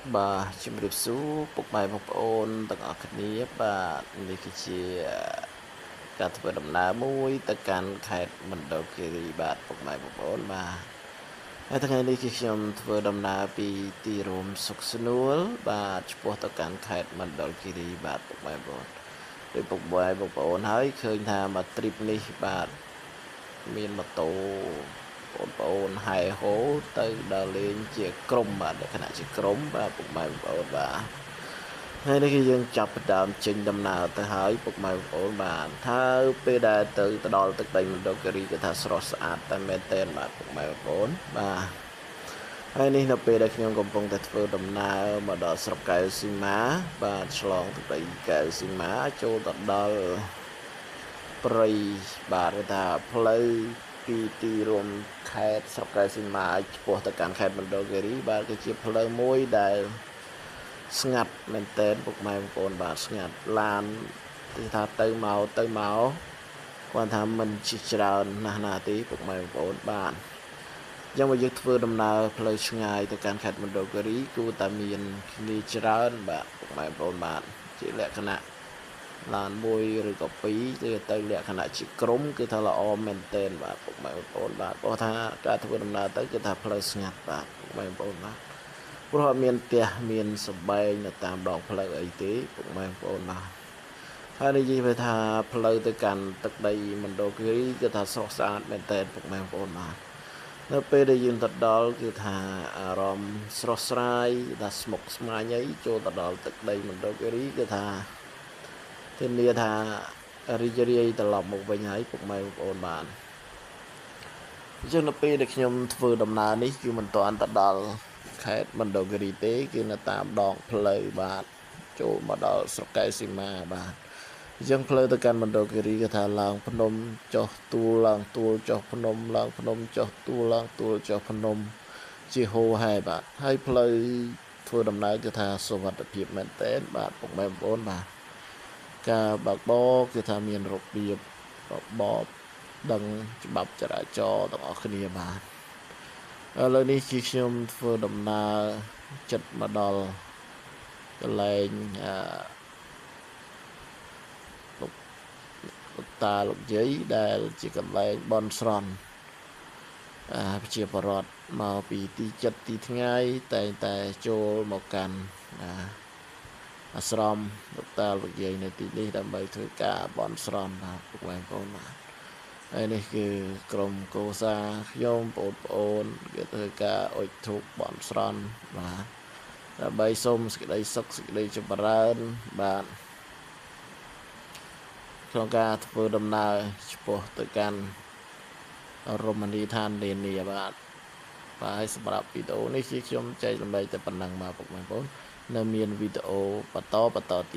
Bà chim điệp sú bục bài bục ôn tầng ở khẩn ní bà ní kì chì cả thập đầm ná mũi tất cả khẹt mình đầu kì rì bạt bục bài bục ôn bà hai thằng này kì chìm thập đầm ná bì tì rùm sục snuol bà chụp tất cả khẹt mình đầu kì rì bạt bục bài bục ôn để bục bài bục ôn hơi khơi thà mà trip ní bà miền mà tổ ôn hai hố tới đờ lên chia crom bà để khả năng chia crom bà bục bài bục ôn bà hay đây khi dân chọc đàm trình đầm nào tới hỏi bục bài bục ôn bà tha pe đà từ đo từ đây mình đâu cái gì cái thà sro sạch tại men tên bà bục bài bục ôn bà hayនេះនៅពេលដែលខ្ញុំកំពុងតែធ្វើដំណើរមកដល់ស្រុកកែវសីមាបាទឆ្លងទឹកដីកែវសីមាចូលទៅដល់ព្រៃបាទថាផ្លូវពីទីរួមខេត្តស្រុកកែវសីមាឆ្ពោះទៅកាន់ខេត្តមណ្ឌលគិរីបាទគឺជាផ្លូវមួយដែលស្ងាត់មែនទែនពុកម៉ែបងប្អូនបាទស្ងាត់ឡានទីថាទៅមកគាត់ថាមិនជិះច្រើនណាស់ណាទេពុកម៉ែបងប្អូនបាទយ៉ាងមកយើងធ្វើដំណើរផ្លូវឆ្ងាយទៅកាន់ខេត្តមណ្ឌលគិរីគួរតែមានគ្នាច្រើនបាទពុកម៉ែបងប្អូនបាទជាលក្ខណៈឡានមួយឬក៏ពីរទៅលក្ខណៈជាក្រុមគឺថាល្អមែនទែនបាទពុកម៉ែបងប្អូនបាទព្រោះថាការធ្វើដំណើរទៅគឺថាផ្លូវស្ងាត់បាទពុកម៉ែបងប្អូនបាទព្រោះអត់មានផ្ទះមានសំបែងនៅតាមដងផ្លូវអីទេពុកម៉ែបងប្អូនបាទហើយនិយាយថាផ្លូវទៅកាន់ទឹកដីមណ្ឌលគិរីគឺថាស្រស់ស្អាតមែនទែនពុកម៉ែបងប្អូនបាទនៅពេលដែលយើងទៅដល់គឺថាអារម្មណ៍ស្រស់ស្រាយថាស្មុគស្មាញអីចូលទៅដល់ទឹកដីមណ្ឌលគិរីគឺថាធានាថារីករាយត្រឡប់មកវិញហើយពុកម៉ែបងប្អូនបាទអញ្ចឹងនៅពេលដែលខ្ញុំធ្វើដំណើរនេះគឺមិនទាន់ទៅដល់ខេត្តមណ្ឌលគិរីទេគឺនៅតាមដងផ្លូវបាទចូលមកដល់ស្រុកកែវសីមាបាទអញ្ចឹងផ្លូវទៅកាន់មណ្ឌលគិរីគឺថាឡើងភ្នំចុះទួលឡើងទួលចុះភ្នំឡើងភ្នំចុះទួលឡើងទួលចុះភ្នំជាហូរហែបាទហើយផ្លូវធ្វើដំណើរគឺថាសុវត្ថិភាពមែនទែនបាទពុកម៉ែបងប្អូនបាទការបើកបរគឺថាមានរបៀបរបបដឹងច្បាប់ចរាចរណ៍ទាំងអស់គ្នាបាទឥឡូវនេះគឺខ្ញុំធ្វើដំណើរចិត្តមកដល់កន្លែងលោកតាលោកយាយដែលជាកន្លែងបន់ស្រន់ប្រជាពលរដ្ឋមកពីទីចិត្តទីថ្ងៃតែងតែចូលមកកាន់អាស្រមលោកតាលោកយាយនៅទីនេះដើម្បីធ្វើការបន់ស្រន់បាទពុកម៉ែបងប្អូនបាទហើយនេះគឺក្រុមគូសាខ្ញុំបងប្អូនគេធ្វើការអុជធូបបន់ស្រន់បាទដើម្បីសូមសេចក្តីសុខសេចក្តីចម្រើនបាទក្នុងការធ្វើដំណើរឆ្ពោះទៅកាន់រមណីយដ្ឋាននានាបាទហើយសម្រាប់វីដេអូនេះគឺខ្ញុំចែកដើម្បីតែប៉ុណ្ណឹងបាទពុកម៉ែបងប្អូននៅមានវីដេអូបន្តទៀត